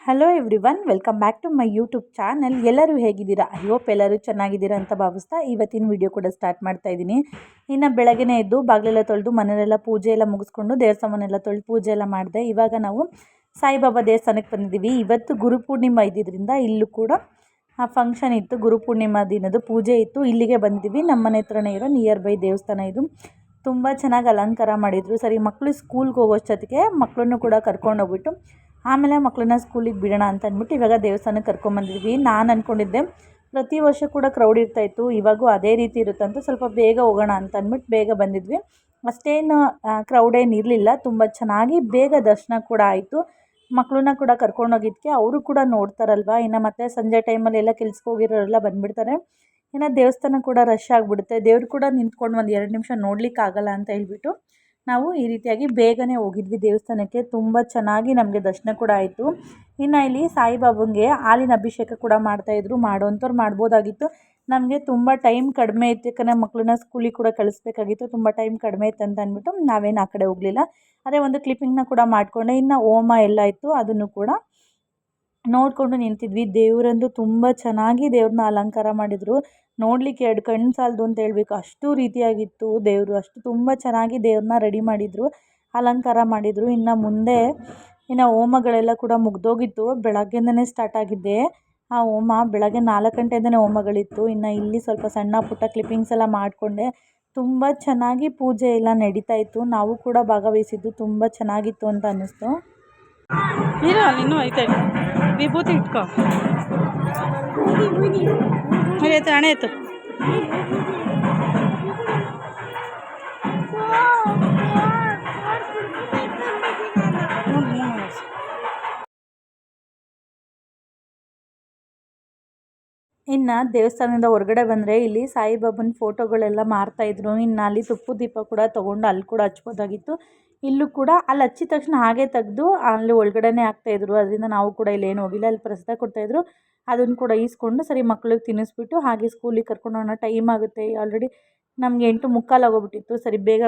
Hello everyone, welcome back to my YouTube channel. ಎಲ್ಲರೂ ಹೇಗಿದ್ದೀರಾ? I hope ಎಲ್ಲರೂ ಚೆನ್ನಾಗಿದ್ದೀರಾ ಅಂತ ಭಾವಿಸ್ತಾ ಇವತ್ತಿನ ವಿಡಿಯೋ ಕೂಡ ಸ್ಟಾರ್ಟ್ ಮಾಡ್ತಾ ಇದ್ದೀನಿ. ಇನ್ನು ಬೆಳಗ್ಗೆನೇ ಎದ್ದು ಬಾಗಿಲೆಲ್ಲ ತೊಳೆದು ಮನೆಯೆಲ್ಲ ಪೂಜೆ ಎಲ್ಲ ಮುಗಿಸ್ಕೊಂಡು ದೇವ್ರ ಸಾಮಾನೆಲ್ಲ ತೊಳೆದು ಪೂಜೆ ಎಲ್ಲ ಮಾಡಿದೆ. ಇವಾಗ ನಾವು ಸಾಯಿಬಾಬಾ ದೇವಸ್ಥಾನಕ್ಕೆ ಬಂದಿದ್ದೀವಿ. ಇವತ್ತು ಗುರುಪೂರ್ಣಿಮಾ ಇದ್ದಿದ್ದರಿಂದ ಇಲ್ಲೂ ಕೂಡ ಫಂಕ್ಷನ್ ಇತ್ತು. ಗುರುಪೂರ್ಣಿಮಾ ದಿನದ ಪೂಜೆ ಇತ್ತು. ಇಲ್ಲಿಗೆ ಬಂದಿದ್ದೀವಿ. ನಮ್ಮ ಮನೆ ಹತ್ರನೇ ಇರೋ ನಿಯರ್ ಬೈ ದೇವಸ್ಥಾನ ಇದು. ತುಂಬ ಚೆನ್ನಾಗಿ ಅಲಂಕಾರ ಮಾಡಿದರು. ಸರಿ, ಮಕ್ಕಳು ಸ್ಕೂಲ್ಗೆ ಹೋಗೋಷ್ಟೊತ್ತಿಗೆ ಮಕ್ಕಳನ್ನು ಕೂಡ ಕರ್ಕೊಂಡು ಹೋಗ್ಬಿಟ್ಟು ಆಮೇಲೆ ಮಕ್ಕಳನ್ನ ಸ್ಕೂಲಿಗೆ ಬಿಡೋಣ ಅಂತ ಅಂದ್ಬಿಟ್ಟು ಇವಾಗ ದೇವಸ್ಥಾನಕ್ಕೆ ಕರ್ಕೊಂಬಂದಿದ್ವಿ. ನಾನು ಅಂದ್ಕೊಂಡಿದ್ದೆ ಪ್ರತಿ ವರ್ಷ ಕೂಡ ಕ್ರೌಡ್ ಇರ್ತಾಯಿತ್ತು, ಇವಾಗೂ ಅದೇ ರೀತಿ ಇರುತ್ತಂತ ಸ್ವಲ್ಪ ಬೇಗ ಹೋಗೋಣ ಅಂತ ಅಂದ್ಬಿಟ್ಟು ಬೇಗ ಬಂದಿದ್ವಿ. ಅಷ್ಟೇನು ಕ್ರೌಡ್ ಏನು ಇರಲಿಲ್ಲ. ತುಂಬ ಚೆನ್ನಾಗಿ ಬೇಗ ದರ್ಶನ ಕೂಡ ಆಯಿತು. ಮಕ್ಕಳನ್ನ ಕೂಡ ಕರ್ಕೊಂಡೋಗಿದ್ದಕ್ಕೆ ಅವರು ಕೂಡ ನೋಡ್ತಾರಲ್ವ. ಇನ್ನು ಮತ್ತೆ ಸಂಜೆ ಟೈಮಲ್ಲಿ ಎಲ್ಲ ಕೆಲ್ಸಕ್ಕೆ ಹೋಗಿರೋರೆಲ್ಲ ಬಂದುಬಿಡ್ತಾರೆ. ಇನ್ನು ದೇವಸ್ಥಾನ ಕೂಡ ರಶ್ ಆಗಿಬಿಡುತ್ತೆ. ದೇವ್ರು ಕೂಡ ನಿಂತ್ಕೊಂಡು ಒಂದು 2 ನಿಮಿಷ ನೋಡಲಿಕ್ಕಾಗಲ್ಲ ಅಂತ ಹೇಳ್ಬಿಟ್ಟು ನಾವು ಈ ರೀತಿಯಾಗಿ ಬೇಗನೆ ಹೋಗಿದ್ವಿ ದೇವಸ್ಥಾನಕ್ಕೆ. ತುಂಬ ಚೆನ್ನಾಗಿ ನಮಗೆ ದರ್ಶನ ಕೂಡ ಆಯಿತು. ಇನ್ನು ಇಲ್ಲಿ ಸಾಯಿಬಾಬಂಗೆ ಹಾಲಿನ ಅಭಿಷೇಕ ಕೂಡ ಮಾಡ್ತಾಯಿದ್ರು. ಮಾಡೋಂಥವ್ರು ಮಾಡ್ಬೋದಾಗಿತ್ತು. ನಮಗೆ ತುಂಬ ಟೈಮ್ ಕಡಿಮೆ ಇತ್ತು, ಯಾಕಂದರೆ ಮಕ್ಕಳನ್ನ ಸ್ಕೂಲಿಗೆ ಕೂಡ ಕಳಿಸ್ಬೇಕಾಗಿತ್ತು. ತುಂಬ ಟೈಮ್ ಕಡಿಮೆ ಇತ್ತು ಅಂತ ಅಂದ್ಬಿಟ್ಟು ನಾವೇನು ಆ ಕಡೆ ಹೋಗಲಿಲ್ಲ. ಅದೇ ಒಂದು ಕ್ಲಿಪ್ಪಿಂಗ್ನ ಕೂಡ ಮಾಡಿಕೊಂಡೆ. ಇನ್ನು ಹೋಮ ಎಲ್ಲ ಇತ್ತು, ಅದನ್ನು ಕೂಡ ನೋಡಿಕೊಂಡು ನಿಂತಿದ್ವಿ. ದೇವರಂದು ತುಂಬ ಚೆನ್ನಾಗಿ ದೇವ್ರನ್ನ ಅಲಂಕಾರ ಮಾಡಿದರು. ನೋಡಲಿಕ್ಕೆ 2 ಕಣ್ಣು ಸಾಲದು ಅಂತ ಹೇಳಬೇಕು, ಅಷ್ಟು ರೀತಿಯಾಗಿತ್ತು ದೇವರು. ಅಷ್ಟು ತುಂಬ ಚೆನ್ನಾಗಿ ದೇವ್ರನ್ನ ರೆಡಿ ಮಾಡಿದರು, ಅಲಂಕಾರ ಮಾಡಿದರು. ಇನ್ನು ಮುಂದೆ ಹೋಮಗಳೆಲ್ಲ ಕೂಡ ಮುಗ್ದೋಗಿತ್ತು. ಬೆಳಗ್ಗೆಯಿಂದನೇ ಸ್ಟಾರ್ಟ್ ಆಗಿದ್ದೆ ಆ ಹೋಮ. ಬೆಳಗ್ಗೆ 4 ಗಂಟೆಯಿಂದನೇ ಹೋಮಗಳಿತ್ತು. ಇನ್ನು ಇಲ್ಲಿ ಸ್ವಲ್ಪ ಸಣ್ಣ ಪುಟ್ಟ ಕ್ಲಿಪ್ಪಿಂಗ್ಸ್ ಎಲ್ಲ ಮಾಡಿಕೊಂಡೆ. ತುಂಬ ಚೆನ್ನಾಗಿ ಪೂಜೆ ಎಲ್ಲ ನಡೀತಾ ಇತ್ತು. ನಾವು ಕೂಡ ಭಾಗವಹಿಸಿದ್ದು ತುಂಬ ಚೆನ್ನಾಗಿತ್ತು ಅಂತ ಅನ್ನಿಸ್ತು. ಇನ್ನೂ ಐತೆ ವಿಭೂತಿ ಇಟ್ಕೋ. ಆಯ್ತು ಹಣೆ ಆಯ್ತು. ಇನ್ನು ದೇವಸ್ಥಾನದಿಂದ ಹೊರಗಡೆ ಬಂದರೆ ಇಲ್ಲಿ ಸಾಯಿಬಾಬನ ಫೋಟೋಗಳೆಲ್ಲ ಮಾರ್ತಾಯಿದ್ರು. ಇನ್ನು ಅಲ್ಲಿ ತುಪ್ಪದ ದೀಪ ಕೂಡ ತೊಗೊಂಡು ಅಲ್ಲಿ ಕೂಡ ಹಚ್ಬೋದಾಗಿತ್ತು. ಇಲ್ಲೂ ಕೂಡ ಅಲ್ಲಿ ಹಚ್ಚಿದ ತಕ್ಷಣ ಹಾಗೆ ತೆಗೆದು ಅಲ್ಲಿ ಒಳಗಡೆನೇ ಹಾಕ್ತಾಯಿದ್ರು. ಅದರಿಂದ ನಾವು ಕೂಡ ಇಲ್ಲೇನು ಹೋಗಿಲ್ಲ. ಅಲ್ಲಿ ಪ್ರಸಾದ ಕೊಡ್ತಾಯಿದ್ರು, ಅದನ್ನು ಕೂಡ ಈಸ್ಕೊಂಡು ಸರಿ ಮಕ್ಳಿಗೆ ತಿನ್ನಿಸ್ಬಿಟ್ಟು ಹಾಗೆ ಸ್ಕೂಲಿಗೆ ಕರ್ಕೊಂಡು ಹೋಗೋಣ, ಟೈಮ್ ಆಗುತ್ತೆ. ಆಲ್ರೆಡಿ ನಮಗೆ 8:45 ಆಗೋಗ್ಬಿಟ್ಟಿತ್ತು. ಸರಿ ಬೇಗ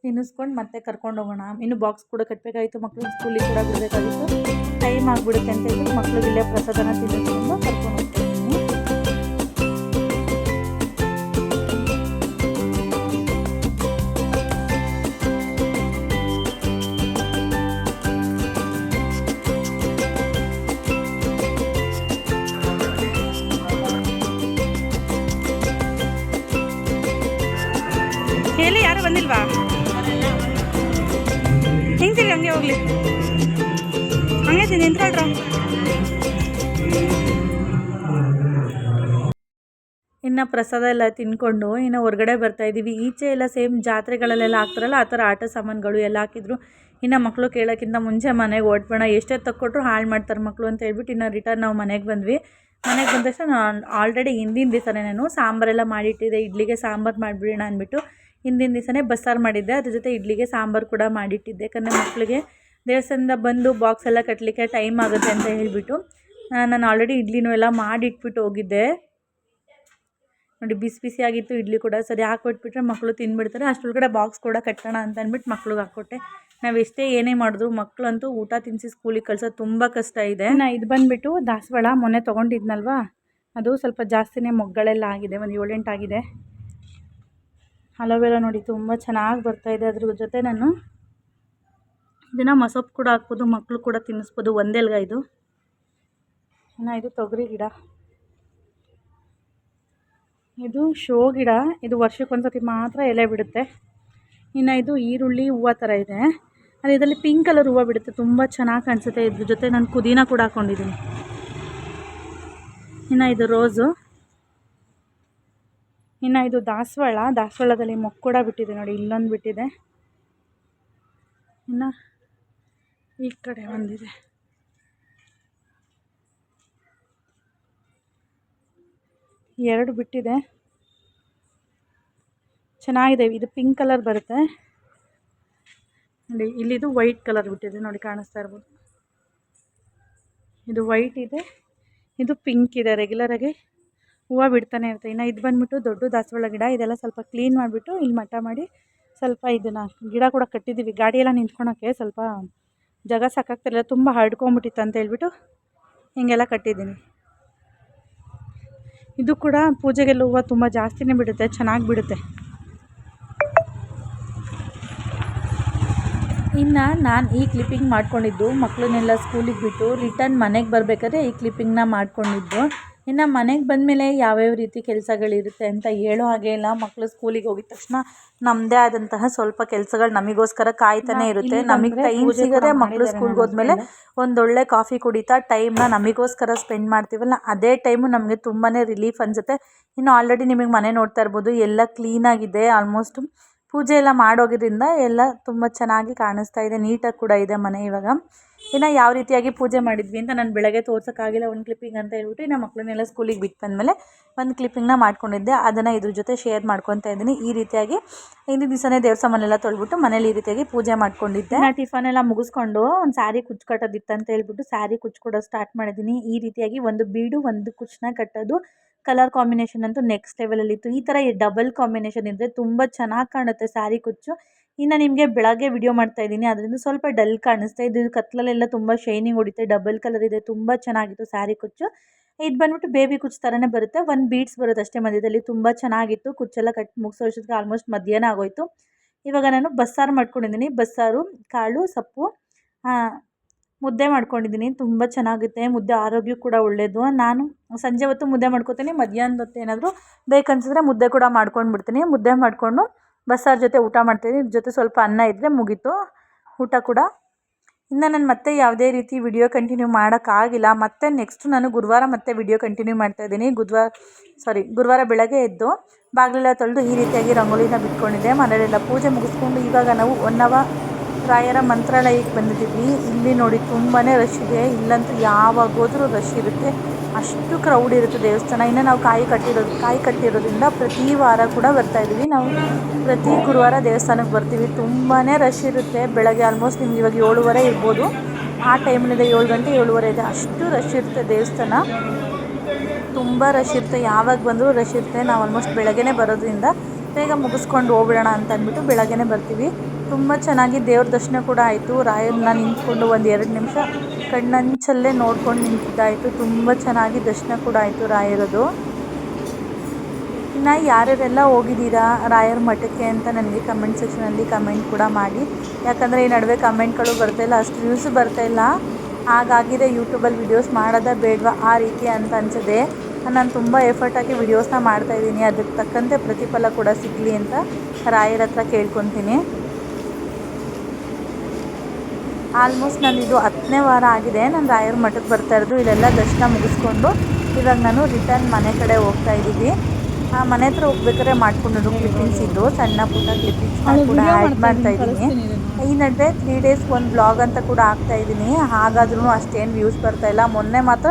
ತಿನ್ನಿಸ್ಕೊಂಡು ಮತ್ತೆ ಕರ್ಕೊಂಡು ಹೋಗೋಣ. ಇನ್ನು ಬಾಕ್ಸ್ ಕೂಡ ಕಟ್ಟಬೇಕಾಗಿತ್ತು, ಮಕ್ಳಿಗೆ ಸ್ಕೂಲಿಗೆ ಕೂಡ ಬಿಡಬೇಕಾಗಿತ್ತು. ಟೈಮ್ ಆಗಿಬಿಡುತ್ತೆ ಅಂತ ಹೇಳ್ಬಿಟ್ಟು ಮಕ್ಳಿಗೆ ಇಲ್ಲೇ ಪ್ರಸಾದನ ತಿನ್ನಿಸ್ಕೊಂಡು ಕರ್ಕೊಂಡು ಹೋಗ್ತಾಯಿದ್ದೀನಿ. ಹೇಳಿ, ಯಾರು ಬಂದಿಲ್ವಾ? ಹೆಂಗ್ತೀರಿ? ಹಂಗೆ ಹೋಗ್ಲಿ, ಹಂಗೆ ನಿಂತ್ಕೊಳ್ರ. ಇನ್ನು ಪ್ರಸಾದ ಎಲ್ಲ ತಿನ್ಕೊಂಡು ಇನ್ನು ಹೊರಗಡೆ ಬರ್ತಾಯಿದ್ದೀವಿ. ಈಚೆ ಎಲ್ಲ ಸೇಮ್ ಜಾತ್ರೆಗಳಲ್ಲೆಲ್ಲ ಹಾಕ್ತಾರಲ್ಲ ಆ ಥರ ಆಟ ಸಾಮಾನುಗಳು ಎಲ್ಲ ಹಾಕಿದ್ರು. ಇನ್ನು ಮಕ್ಕಳು ಕೇಳೋಕ್ಕಿಂತ ಮುಂಚೆ ಮನೆಗೆ ಓಡ್ಬೇಡ, ಎಷ್ಟೇ ತಕ್ಕೊಟ್ರು ಹಾಳು ಮಾಡ್ತಾರೆ ಮಕ್ಕಳು ಅಂತ ಹೇಳ್ಬಿಟ್ಟು ಇನ್ನು ರಿಟರ್ನ್ ನಾವು ಮನೆಗೆ ಬಂದ್ವಿ. ಮನೆಗೆ ಬಂದ ತಕ್ಷಣ ನಾನು ಆಲ್ರೆಡಿ ಹಿಂದಿನ ದಿವಸನೇ ನಾನು ಸಾಂಬಾರೆಲ್ಲ ಮಾಡಿಟ್ಟಿದ್ದೆ. ಇಡ್ಲಿಗೆ ಸಾಂಬಾರು ಮಾಡಿಬಿಡೋಣ ಅಂದ್ಬಿಟ್ಟು ಹಿಂದಿನ ದಿವಸನೇ ಬಸ್ಸಾರು ಮಾಡಿದ್ದೆ. ಅದ್ರ ಜೊತೆ ಇಡ್ಲಿಗೆ ಸಾಂಬಾರು ಕೂಡ ಮಾಡಿಟ್ಟಿದ್ದೆ. ಯಾಕಂದರೆ ಮಕ್ಕಳಿಗೆ ದೇವಸ್ಥಾನದಿಂದ ಬಂದು ಬಾಕ್ಸ್ ಎಲ್ಲ ಕಟ್ಟಲಿಕ್ಕೆ ಟೈಮ್ ಆಗುತ್ತೆ ಅಂತ ಹೇಳಿಬಿಟ್ಟು ನಾನು ಆಲ್ರೆಡಿ ಇಡ್ಲಿನೂ ಎಲ್ಲ ಮಾಡಿಟ್ಬಿಟ್ಟು ಹೋಗಿದ್ದೆ. ನೋಡಿ, ಬಿಸಿ ಬಿಸಿಯಾಗಿತ್ತು ಇಡ್ಲಿ ಕೂಡ. ಸರಿ ಹಾಕ್ಬಿಟ್ಬಿಟ್ರೆ ಮಕ್ಕಳು ತಿಂದುಬಿಡ್ತಾರೆ. ಅಷ್ಟೊಳಗಡೆ ಬಾಕ್ಸ್ ಕೂಡ ಕಟ್ಟೋಣ ಅಂತ ಅಂದ್ಬಿಟ್ಟು ಮಕ್ಳಿಗೆ ಹಾಕ್ಕೊಟ್ಟೆ. ನಾವು ಎಷ್ಟೇ ಏನೇ ಮಾಡಿದ್ರು ಮಕ್ಕಳಂತೂ ಊಟ ತಿನ್ನಿಸಿ ಸ್ಕೂಲಿಗೆ ಕಳ್ಸೋದು ತುಂಬ ಕಷ್ಟ ಇದೆ. ಇದು ಬಂದುಬಿಟ್ಟು ದಾಸವಾಳ ಮೊನ್ನೆ ತೊಗೊಂಡಿದ್ನಲ್ವ, ಅದು ಸ್ವಲ್ಪ ಜಾಸ್ತಿನೇ ಮೊಗ್ಗಳೆಲ್ಲ ಆಗಿದೆ. ಒಂದು 7-8 ಆಗಿದೆ. ಅಲೋವೆರಾ ನೋಡಿ ತುಂಬ ಚೆನ್ನಾಗಿ ಬರ್ತಾಯಿದೆ. ಅದ್ರ ಜೊತೆ ನಾನು ಇದನ್ನು ಮಸೊಪ್ಪು ಕೂಡ ಹಾಕ್ಬೋದು, ಮಕ್ಕಳು ಕೂಡ ತಿನ್ನಿಸ್ಬೋದು. ಒಂದೆಲ್ಗ ಇದು. ಇನ್ನು ಇದು ತೊಗರಿ ಗಿಡ, ಇದು ಶೋ ಗಿಡ. ಇದು ವರ್ಷಕ್ಕೊಂದ್ಸತಿ ಮಾತ್ರ ಎಲೆ ಬಿಡುತ್ತೆ. ಇನ್ನು ಇದು ಈರುಳ್ಳಿ ಹೂವು ಥರ ಇದೆ. ಅದು ಇದರಲ್ಲಿ ಪಿಂಕ್ ಕಲರ್ ಹೂವು ಬಿಡುತ್ತೆ, ತುಂಬ ಚೆನ್ನಾಗಿ ಕಾಣಿಸುತ್ತೆ. ಇದ್ರ ಜೊತೆ ನಾನು ಪುದೀನ ಕೂಡ ಹಾಕ್ಕೊಂಡಿದ್ದೀನಿ. ಇನ್ನು ಇದು ರೋಸು. ಇನ್ನು ಇದು ದಾಸವಾಳ. ದಾಸವಾಳದಲ್ಲಿ ಮೊಗ್ಗು ಕೂಡ ಬಿಟ್ಟಿದೆ ನೋಡಿ, ಇಲ್ಲೊಂದು ಬಿಟ್ಟಿದೆ. ಇನ್ನು ಈ ಕಡೆ ಒಂದಿದೆ. ಎರಡು ಬಿಟ್ಟಿದೆ, ಚೆನ್ನಾಗಿದೆ. ಇದು ಪಿಂಕ್ ಕಲರ್ ಬರುತ್ತೆ ನೋಡಿ. ಇಲ್ಲಿದು ವೈಟ್ ಕಲರ್ ಬಿಟ್ಟಿದೆ ನೋಡಿ, ಕಾಣಿಸ್ತಾ ಇರ್ಬೋದು. ಇದು ವೈಟ್ ಇದೆ, ಇದು ಪಿಂಕ್ ಇದೆ. ರೆಗ್ಯುಲರಾಗಿ ಹೂವು ಬಿಡ್ತಾನೆ ಇರುತ್ತೆ. ಇನ್ನು ಇದು ಬಂದುಬಿಟ್ಟು ದೊಡ್ಡ ದಾಸವಾಳ ಗಿಡ. ಇದೆಲ್ಲ ಸ್ವಲ್ಪ ಕ್ಲೀನ್ ಮಾಡಿಬಿಟ್ಟು ಇಲ್ಲಿ ಮಟ್ಟ ಮಾಡಿ ಸ್ವಲ್ಪ ಇದನ್ನು ಗಿಡ ಕೂಡ ಕಟ್ಟಿದ್ದೀವಿ. ಗಾಡಿಯೆಲ್ಲ ನಿಂತ್ಕೊಳಕ್ಕೆ ಸ್ವಲ್ಪ ಜಾಗ ಸಾಕಾಗ್ತಿರಲಿಲ್ಲ, ತುಂಬ ಹರಡ್ಕೊಂಬಿಟ್ಟಿತ್ತು ಅಂತ ಹೇಳ್ಬಿಟ್ಟು ಹಿಂಗೆಲ್ಲ ಕಟ್ಟಿದ್ದೀನಿ. ಇದು ಕೂಡ ಪೂಜೆಗೆಲ್ಲ ಹೂವು ತುಂಬ ಜಾಸ್ತಿನೇ ಬಿಡುತ್ತೆ, ಚೆನ್ನಾಗಿ ಬಿಡುತ್ತೆ. ಇನ್ನು ನಾನು ಈ ಕ್ಲಿಪ್ಪಿಂಗ್ ಮಾಡ್ಕೊಂಡಿದ್ದು ಮಕ್ಕಳನ್ನೆಲ್ಲ ಸ್ಕೂಲಿಗೆ ಬಿಟ್ಟು ರಿಟರ್ನ್ ಮನೆಗೆ ಬರಬೇಕಾದ್ರೆ ಈ ಕ್ಲಿಪ್ಪಿಂಗ್ನ ಮಾಡ್ಕೊಂಡಿದ್ದು. ಇನ್ನು ಮನೆಗೆ ಬಂದಮೇಲೆ ಯಾವ್ಯಾವ ರೀತಿ ಕೆಲಸಗಳಿರುತ್ತೆ ಅಂತ ಹೇಳೋ ಹಾಗೆ ಇಲ್ಲ. ಮಕ್ಕಳು ಸ್ಕೂಲಿಗೆ ಹೋಗಿದ ತಕ್ಷಣ ನಮ್ಮದೇ ಆದಂತಹ ಸ್ವಲ್ಪ ಕೆಲಸಗಳು ನಮಗೋಸ್ಕರ ಕಾಯ್ತಾನೆ ಇರುತ್ತೆ. ನಮಗೆ ಟೈಮ್ ಸಿಗದೆ ಮಕ್ಕಳು ಸ್ಕೂಲ್ಗೆ ಹೋದ್ಮೇಲೆ ಒಂದೊಳ್ಳೆ ಕಾಫಿ ಕುಡಿತಾ ಟೈಮ್ನ ನಮಗೋಸ್ಕರ ಸ್ಪೆಂಡ್ ಮಾಡ್ತೀವಲ್ಲ, ಅದೇ ಟೈಮು ನಮಗೆ ತುಂಬಾ ರಿಲೀಫ್ ಅನಿಸುತ್ತೆ. ಇನ್ನು ಆಲ್ರೆಡಿ ನಿಮಗೆ ಮನೆ ನೋಡ್ತಾ ಇರ್ಬೋದು, ಎಲ್ಲ ಕ್ಲೀನಾಗಿದೆ. ಆಲ್ಮೋಸ್ಟು ಪೂಜೆ ಎಲ್ಲ ಮಾಡೋದ್ರಿಂದ ಎಲ್ಲ ತುಂಬ ಚೆನ್ನಾಗಿ ಕಾಣಿಸ್ತಾ ಇದೆ, ನೀಟಾಗಿ ಕೂಡ ಇದೆ ಮನೆ ಇವಾಗ. ಇನ್ನು ಯಾವ ರೀತಿಯಾಗಿ ಪೂಜೆ ಮಾಡಿದ್ವಿ ಅಂತ ನಾನು ಬೆಳಗ್ಗೆ ತೋರ್ಸೋಕ್ಕಾಗಿಲ್ಲ ಒಂದು ಕ್ಲಿಪ್ಪಿಂಗ್ ಅಂತ ಹೇಳ್ಬಿಟ್ಟು ಇನ್ನು ಮಕ್ಕಳನ್ನೆಲ್ಲ ಸ್ಕೂಲಿಗೆ ಬಿಟ್ಟು ಬಂದಮೇಲೆ ಒಂದು ಕ್ಲಿಪ್ಪಿಂಗ್ನ ಮಾಡ್ಕೊಂಡಿದ್ದೆ. ಅದನ್ನು ಇದ್ರ ಜೊತೆ ಶೇರ್ ಮಾಡ್ಕೊತಾ ಇದ್ದೀನಿ. ಈ ರೀತಿಯಾಗಿ ಹಿಂದಿನ ದಿವಸನೇ ದೇವ್ರ ಸಾಮಾನೆಲ್ಲ ತೊಳ್ಬಿಟ್ಟು ಮನೇಲಿ ಈ ರೀತಿಯಾಗಿ ಪೂಜೆ ಮಾಡ್ಕೊಂಡಿದ್ದೆ. ನಾನು ಟಿಫನ್ ಎಲ್ಲ ಮುಗಿಸ್ಕೊಂಡು ಒಂದು ಸ್ಯಾರಿ ಕುಚ್ಚು ಕಟ್ಟೋದಿತ್ತು ಅಂತ ಹೇಳ್ಬಿಟ್ಟು ಸ್ಯಾರಿ ಕುಚ್ಚು ಕೊಡೋದು ಸ್ಟಾರ್ಟ್ ಮಾಡಿದ್ದೀನಿ. ಈ ರೀತಿಯಾಗಿ ಒಂದು ಬೀಡು ಒಂದು ಕುಚ್ಚನ್ನ ಕಟ್ಟೋದು ಕಲರ್ ಕಾಂಬಿನೇಷನ್ ಅಂತೂ ನೆಕ್ಸ್ಟ್ ಲೆವೆಲಲ್ಲಿತ್ತು. ಈ ಥರ ಡಬಲ್ ಕಾಂಬಿನೇಷನ್ ಇದ್ದರೆ ತುಂಬ ಚೆನ್ನಾಗಿ ಕಾಣುತ್ತೆ ಸ್ಯಾರಿ ಕುಚ್ಚು. ಇನ್ನು ನಿಮಗೆ ಬೆಳಗ್ಗೆ ವಿಡಿಯೋ ಮಾಡ್ತಾಯಿದ್ದೀನಿ, ಅದರಿಂದ ಸ್ವಲ್ಪ ಡಲ್ ಕಾಣಿಸ್ತಾ ಇದು ಕತ್ಲಲ್ಲೆಲ್ಲ ತುಂಬ ಶೈನಿಂಗ್ ಹೊಡಿತೆ, ಡಬಲ್ ಕಲರ್ ಇದೆ, ತುಂಬ ಚೆನ್ನಾಗಿತ್ತು ಸ್ಯಾರಿ ಕುಚ್ಚು. ಇದು ಬಂದ್ಬಿಟ್ಟು ಬೇಬಿ ಕುಚ್ಚು ಥರನೇ ಬರುತ್ತೆ, ಒಂದು ಬೀಡ್ಸ್ ಬರುತ್ತೆ ಅಷ್ಟೇ ಮಧ್ಯದಲ್ಲಿ. ತುಂಬ ಚೆನ್ನಾಗಿತ್ತು. ಕುಚ್ಚೆಲ್ಲ ಕಟ್ ಮುಗಿಸೋಷ್ಟೊತ್ತಿಗೆ ಆಲ್ಮೋಸ್ಟ್ ಮಧ್ಯಾಹ್ನ ಆಗೋಯಿತು. ಇವಾಗ ನಾನು ಬಸ್ಸಾರು ಮಾಡ್ಕೊಂಡಿದ್ದೀನಿ. ಬಸ್ಸಾರು, ಕಾಳು, ಸೊಪ್ಪು, ಮುದ್ದೆ ಮಾಡ್ಕೊಂಡಿದ್ದೀನಿ. ತುಂಬ ಚೆನ್ನಾಗುತ್ತೆ ಮುದ್ದೆ, ಆರೋಗ್ಯಕ್ಕೆ ಕೂಡ ಒಳ್ಳೆಯದು. ನಾನು ಸಂಜೆ ಹೊತ್ತು ಮುದ್ದೆ ಮಾಡ್ಕೊತೀನಿ, ಮಧ್ಯಾಹ್ನದ ಹೊತ್ತು ಏನಾದರೂ ಬೇಕನ್ಸಿದ್ರೆ ಮುದ್ದೆ ಕೂಡ ಮಾಡ್ಕೊಂಡು ಬಿಡ್ತೀನಿ. ಮುದ್ದೆ ಮಾಡಿಕೊಂಡು ಬಸ್ಸಾರು ಜೊತೆ ಊಟ ಮಾಡ್ತೀನಿ. ಇದ್ರ ಜೊತೆ ಸ್ವಲ್ಪ ಅನ್ನ ಇದ್ದರೆ ಮುಗೀತು ಊಟ ಕೂಡ. ಇನ್ನು ನಾನು ಮತ್ತೆ ಯಾವುದೇ ರೀತಿ ವಿಡಿಯೋ ಕಂಟಿನ್ಯೂ ಮಾಡೋಕ್ಕಾಗಿಲ್ಲ. ಮತ್ತು ನೆಕ್ಸ್ಟು ನಾನು ಗುರುವಾರ ಮತ್ತೆ ವಿಡಿಯೋ ಕಂಟಿನ್ಯೂ ಮಾಡ್ತಾಯಿದ್ದೀನಿ. ಗುರುವಾರ ಬೆಳಗ್ಗೆ ಎದ್ದು ಬಾಗಿಲೆಲ್ಲ ತೊಳೆದು ಈ ರೀತಿಯಾಗಿ ರಂಗೋಲಿನ ಬಿಟ್ಕೊಂಡಿದ್ದೆ. ಮನೆಯಲ್ಲೆಲ್ಲ ಪೂಜೆ ಮುಗಿಸ್ಕೊಂಡು ಇವಾಗ ನಾವು ಹೊನ್ನವ ರಾಯರ ಮಂತ್ರಾಲಯಕ್ಕೆ ಬಂದಿದ್ದೀವಿ. ಇಲ್ಲಿ ನೋಡಿ ತುಂಬಾ ರಶ್ ಇದೆ. ಇಲ್ಲಂತೂ ಯಾವಾಗ ಹೋದ್ರೂ ರಶ್ ಇರುತ್ತೆ, ಅಷ್ಟು ಕ್ರೌಡ್ ಇರುತ್ತೆ ದೇವಸ್ಥಾನ. ಇನ್ನು ನಾವು ಕಾಯಿ ಕಟ್ಟಿರೋದ್ರಿಂದ ಪ್ರತಿ ವಾರ ಕೂಡ ಬರ್ತಾಯಿದ್ದೀವಿ. ನಾವು ಪ್ರತಿ ಗುರುವಾರ ದೇವಸ್ಥಾನಕ್ಕೆ ಬರ್ತೀವಿ. ತುಂಬಾ ರಶ್ ಇರುತ್ತೆ. ಬೆಳಗ್ಗೆ ಆಲ್ಮೋಸ್ಟ್ ನಿಮ್ಗೆ ಇವಾಗ 7:30 ಇರ್ಬೋದು, ಆ ಟೈಮ್ನಿಂದ 7 ಗಂಟೆ 7:30 ಇದೆ, ಅಷ್ಟು ರಶ್ ಇರುತ್ತೆ ದೇವಸ್ಥಾನ. ತುಂಬ ರಶ್ ಇರುತ್ತೆ, ಯಾವಾಗ ಬಂದರೂ ರಶ್ ಇರುತ್ತೆ. ನಾವು ಆಲ್ಮೋಸ್ಟ್ ಬೆಳಗ್ಗೆನೇ ಬರೋದ್ರಿಂದ ಬೇಗ ಮುಗಿಸ್ಕೊಂಡು ಹೋಗ್ಬಿಡೋಣ ಅಂತ ಅಂದ್ಬಿಟ್ಟು ಬೆಳಗ್ಗೆನೇ ಬರ್ತೀವಿ. ತುಂಬ ಚೆನ್ನಾಗಿ ದೇವ್ರ ದರ್ಶನ ಕೂಡ ಆಯಿತು. ರಾಯರನ್ನ ನಿಂತ್ಕೊಂಡು ಒಂದು 2 ನಿಮಿಷ ಕಣ್ಣಂಚಲ್ಲೇ ನೋಡ್ಕೊಂಡು ನಿಂತಿದ್ದಾಯಿತು. ತುಂಬ ಚೆನ್ನಾಗಿ ದರ್ಶನ ಕೂಡ ಆಯಿತು ರಾಯರದು. ಇನ್ನು ಯಾರ್ಯಾರೆಲ್ಲ ಹೋಗಿದ್ದೀರಾ ರಾಯರ ಮಠಕ್ಕೆ ಅಂತ ನನಗೆ ಕಮೆಂಟ್ ಸೆಕ್ಷನಲ್ಲಿ ಕಮೆಂಟ್ ಕೂಡ ಮಾಡಿ. ಯಾಕಂದರೆ ಈ ನಡುವೆ ಕಮೆಂಟ್ಗಳು ಬರ್ತಾಯಿಲ್ಲ, ಅಷ್ಟು ವ್ಯೂಸ್ ಬರ್ತಾಯಿಲ್ಲ. ಹಾಗಾಗಿದೆ ಯೂಟ್ಯೂಬಲ್ಲಿ ವೀಡಿಯೋಸ್ ಮಾಡೋದ ಬೇಡವಾ ಆ ರೀತಿ ಅಂತ ಅನಿಸಿದೆ. ನಾನು ತುಂಬ ಎಫರ್ಟ್ ಹಾಕಿ ವೀಡಿಯೋಸ್ನ ಮಾಡ್ತಾಯಿದ್ದೀನಿ, ಅದಕ್ಕೆ ತಕ್ಕಂತೆ ಪ್ರತಿಫಲ ಕೂಡ ಸಿಗಲಿ ಅಂತ ರಾಯರ ಹತ್ರ ಕೇಳ್ಕೊತೀನಿ. ಆಲ್ಮೋಸ್ಟ್ ಇದು 10ನೇ ವಾರ ಆಗಿದೆ ನಾನು ರಾಯರ ಮಠಕ್ಕೆ ಬರ್ತಾ ಇರೋದು. ಇಲ್ಲೆಲ್ಲ ದರ್ಶನ ಮುಗಿಸ್ಕೊಂಡು ಇವಾಗ ನಾನು ರಿಟರ್ನ್ ಮನೆ ಕಡೆ ಹೋಗ್ತಾ ಇದ್ದೀವಿ. ಮನೆ ಹತ್ರ ಹೋಗ್ಬೇಕಾದ್ರೆ ಮಾಡ್ಕೊಂಡಿರೋ ಕ್ಲಿಪ್ಪಿಂಗ್ಸ್ ಇದ್ದು ಸಣ್ಣ ಪುಟ್ಟ ಕ್ಲಿಪ್ಪಿಂಗ್ಸ್ ಕೂಡ ಆ್ಯಡ್ ಮಾಡ್ತಾ ಇದ್ದೀನಿ. ಈ ನಡುವೆ 3 ಡೇಸ್ ಒಂದು ಬ್ಲಾಗ್ ಅಂತ ಕೂಡ ಹಾಕ್ತಾಯಿದ್ದೀನಿ. ಹಾಗಾದ್ರೂ ಅಷ್ಟೇನು ವ್ಯೂಸ್ ಬರ್ತಾಯಿಲ್ಲ. ಮೊನ್ನೆ ಮಾತ್ರ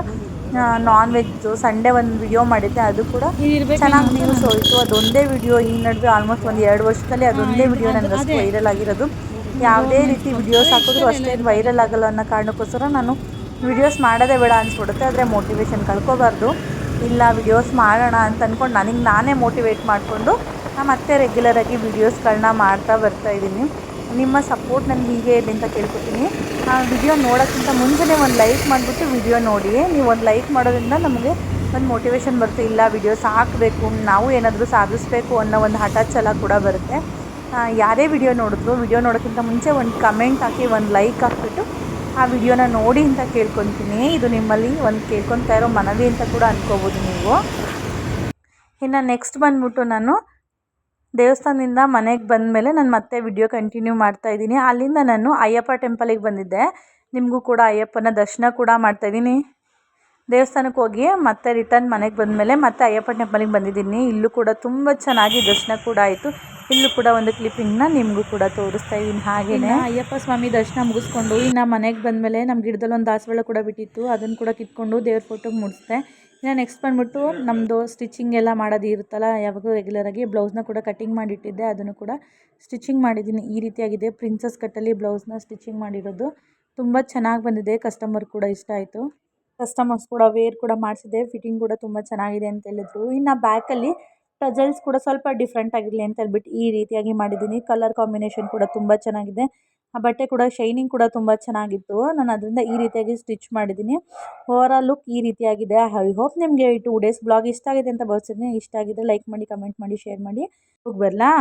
ನಾನ್ ವೆಜ್ಜು ಸಂಡೇ ಒಂದು ವಿಡಿಯೋ ಮಾಡಿದ್ದೆ, ಅದು ಕೂಡ ಚೆನ್ನಾಗಿ ವ್ಯೂಸ್ ಹೋಯಿತು. ಅದೊಂದೇ ವಿಡಿಯೋ ಈ ನಡುವೆ ಆಲ್ಮೋಸ್ಟ್ ಒಂದು 2 ವರ್ಷದಲ್ಲಿ ಅದೊಂದೇ ವಿಡಿಯೋ ನನಗೆ ಅಷ್ಟು ವೈರಲ್ ಆಗಿರೋದು. ಯಾವುದೇ ರೀತಿ ವಿಡಿಯೋಸ್ ಹಾಕಿದ್ರು ಅಷ್ಟೇನು ವೈರಲ್ ಆಗಲ್ಲ ಅನ್ನೋ ಕಾರಣಕ್ಕೋಸ್ಕರ ನಾನು ವಿಡಿಯೋಸ್ ಮಾಡೋದೇ ಬೇಡ ಅನಿಸ್ಬಿಡುತ್ತೆ. ಆದರೆ ಮೋಟಿವೇಶನ್ ಕಳ್ಕೊಬಾರ್ದು. ಇಲ್ಲ ವಿಡಿಯೋಸ್ ಮಾಡೋಣ ಅಂತ ಅಂದ್ಕೊಂಡು ನನಗೆ ನಾನೇ ಮೋಟಿವೇಟ್ ಮಾಡಿಕೊಂಡು ಮತ್ತೆ ರೆಗ್ಯುಲರಾಗಿ ವೀಡಿಯೋಸ್ಗಳನ್ನ ಮಾಡ್ತಾ ಬರ್ತಾಯಿದ್ದೀನಿ. ನಿಮ್ಮ ಸಪೋರ್ಟ್ ನನಗೆ ಹೀಗೆ ಇರಲಿ ಅಂತ ಕೇಳ್ಕೊತೀನಿ. ವಿಡಿಯೋ ನೋಡೋಕ್ಕಿಂತ ಮುಂಚೆನೇ ಒಂದು ಲೈಕ್ ಮಾಡಿಬಿಟ್ಟು ವಿಡಿಯೋ ನೋಡಿ. ನೀವು ಒಂದು ಲೈಕ್ ಮಾಡೋದ್ರಿಂದ ನಮಗೆ ಒಂದು ಮೋಟಿವೇಶನ್ ಬರುತ್ತೆ. ಇಲ್ಲ ವಿಡಿಯೋಸ್ ಹಾಕಬೇಕು, ನಾವು ಏನಾದರೂ ಸಾಧಿಸಬೇಕು ಅನ್ನೋ ಒಂದು ಹಠ ಛಲ ಕೂಡ ಬರುತ್ತೆ. ಯಾರೇ ವಿಡಿಯೋ ನೋಡಿದ್ರು ವಿಡಿಯೋ ನೋಡೋಕ್ಕಿಂತ ಮುಂಚೆ ಒಂದು ಕಮೆಂಟ್ ಹಾಕಿ ಒಂದು ಲೈಕ್ ಹಾಕ್ಬಿಟ್ಟು ಆ ವಿಡಿಯೋನ ನೋಡಿ ಅಂತ ಕೇಳ್ಕೊತೀನಿ. ಇದು ನಿಮ್ಮಲ್ಲಿ ಒಂದು ಕೇಳ್ಕೊತಾ ಇರೋ ಮನವಿ ಅಂತ ಕೂಡ ಅಂದ್ಕೋಬೋದು ನೀವು. ಇನ್ನು ನೆಕ್ಸ್ಟ್ ಬಂದ್ಬಿಟ್ಟು ನಾನು ದೇವಸ್ಥಾನದಿಂದ ಮನೆಗೆ ಬಂದಮೇಲೆ ನಾನು ಮತ್ತೆ ವಿಡಿಯೋ ಕಂಟಿನ್ಯೂ ಮಾಡ್ತಾಯಿದ್ದೀನಿ. ಅಲ್ಲಿಂದ ನಾನು ಅಯ್ಯಪ್ಪ ಟೆಂಪಲಿಗೆ ಬಂದಿದ್ದೆ. ನಿಮಗೂ ಕೂಡ ಅಯ್ಯಪ್ಪನ ದರ್ಶನ ಕೂಡ ಮಾಡ್ತಾಯಿದ್ದೀನಿ. ದೇವಸ್ಥಾನಕ್ಕೆ ಹೋಗಿ ಮತ್ತೆ ರಿಟರ್ನ್ ಮನೆಗೆ ಬಂದಮೇಲೆ ಮತ್ತೆ ಅಯ್ಯಪ್ಪ ಟೆಂಪಲಿಗೆ ಬಂದಿದ್ದೀನಿ. ಇಲ್ಲೂ ಕೂಡ ತುಂಬ ಚೆನ್ನಾಗಿ ದರ್ಶನ ಕೂಡ ಆಯಿತು. ಇಲ್ಲೂ ಕೂಡ ಒಂದು ಕ್ಲಿಪ್ಪಿಂಗ್ನ ನಿಮಗೂ ಕೂಡ ತೋರಿಸ್ತಾ ಇದ್ದೀನಿ. ಹಾಗೆಯೇ ಅಯ್ಯಪ್ಪ ಸ್ವಾಮಿ ದರ್ಶನ ಮುಗಿಸ್ಕೊಂಡು ಇನ್ನು ಮನೆಗೆ ಬಂದಮೇಲೆ ನಮ್ಮ ಗಿಡದಲ್ಲಿ ಒಂದು ದಾಸವಾಳ ಕೂಡ ಬಿಟ್ಟಿತ್ತು, ಅದನ್ನು ಕೂಡ ಕಿತ್ಕೊಂಡು ದೇವ್ರ ಫೋಟೋಗೆ ಮುಡಿಸ್ದೆ. ಇನ್ನು ನೆಕ್ಸ್ಟ್ ಬಂದ್ಬಿಟ್ಟು ನಮ್ಮದು ಸ್ಟಿಚಿಂಗ್ ಎಲ್ಲ ಮಾಡೋದು ಇರುತ್ತಲ್ಲ, ಯಾವಾಗಲೂ ರೆಗ್ಯುಲರಾಗಿ ಬ್ಲೌಸ್ನ ಕೂಡ ಕಟ್ಟಿಂಗ್ ಮಾಡಿಟ್ಟಿದ್ದೆ, ಅದನ್ನು ಕೂಡ ಸ್ಟಿಚಿಂಗ್ ಮಾಡಿದ್ದೀನಿ. ಈ ರೀತಿಯಾಗಿದೆ ಪ್ರಿನ್ಸಸ್ ಕಟ್ಟಲ್ಲಿ ಬ್ಲೌಸ್ನ ಸ್ಟಿಚಿಂಗ್ ಮಾಡಿರೋದು. ತುಂಬ ಚೆನ್ನಾಗಿ ಬಂದಿದೆ, ಕಸ್ಟಮರ್ ಕೂಡ ಇಷ್ಟ ಆಯಿತು. ಕಸ್ಟಮರ್ಸ್ ಕೂಡ ವೇರ್ ಕೂಡ ಮಾಡಿಸಿದೆ, ಫಿಟ್ಟಿಂಗ್ ಕೂಡ ತುಂಬ ಚೆನ್ನಾಗಿದೆ ಅಂತ ಹೇಳಿದ್ರು. ಇನ್ನು ಬ್ಯಾಕಲ್ಲಿ ಟಜಲ್ಸ್ ಕೂಡ ಸ್ವಲ್ಪ ಡಿಫ್ರೆಂಟ್ ಆಗಿರಲಿ ಅಂತ ಹೇಳ್ಬಿಟ್ಟು ಈ ರೀತಿಯಾಗಿ ಮಾಡಿದ್ದೀನಿ. ಕಲರ್ ಕಾಂಬಿನೇಷನ್ ಕೂಡ ತುಂಬ ಚೆನ್ನಾಗಿದೆ. ಆ ಬಟ್ಟೆ ಕೂಡ ಶೈನಿಂಗ್ ಕೂಡ ತುಂಬ ಚೆನ್ನಾಗಿತ್ತು. ನಾನು ಅದರಿಂದ ಈ ರೀತಿಯಾಗಿ ಸ್ಟಿಚ್ ಮಾಡಿದ್ದೀನಿ. ಓವರಾಲ್ ಲುಕ್ ಈ ರೀತಿಯಾಗಿದೆ. ಐ ಹೋಪ್ ನಿಮಗೆ ಈ 2 ಡೇಸ್ ಬ್ಲಾಗ್ ಇಷ್ಟ ಆಗಿದೆ ಅಂತ ಭಾವಿಸ್ತಿದ್ದೀನಿ. ಇಷ್ಟ ಆಗಿದ್ರೆ ಲೈಕ್ ಮಾಡಿ, ಕಮೆಂಟ್ ಮಾಡಿ, ಶೇರ್ ಮಾಡಿ. ಹೋಗಿ ಬರಲಾ?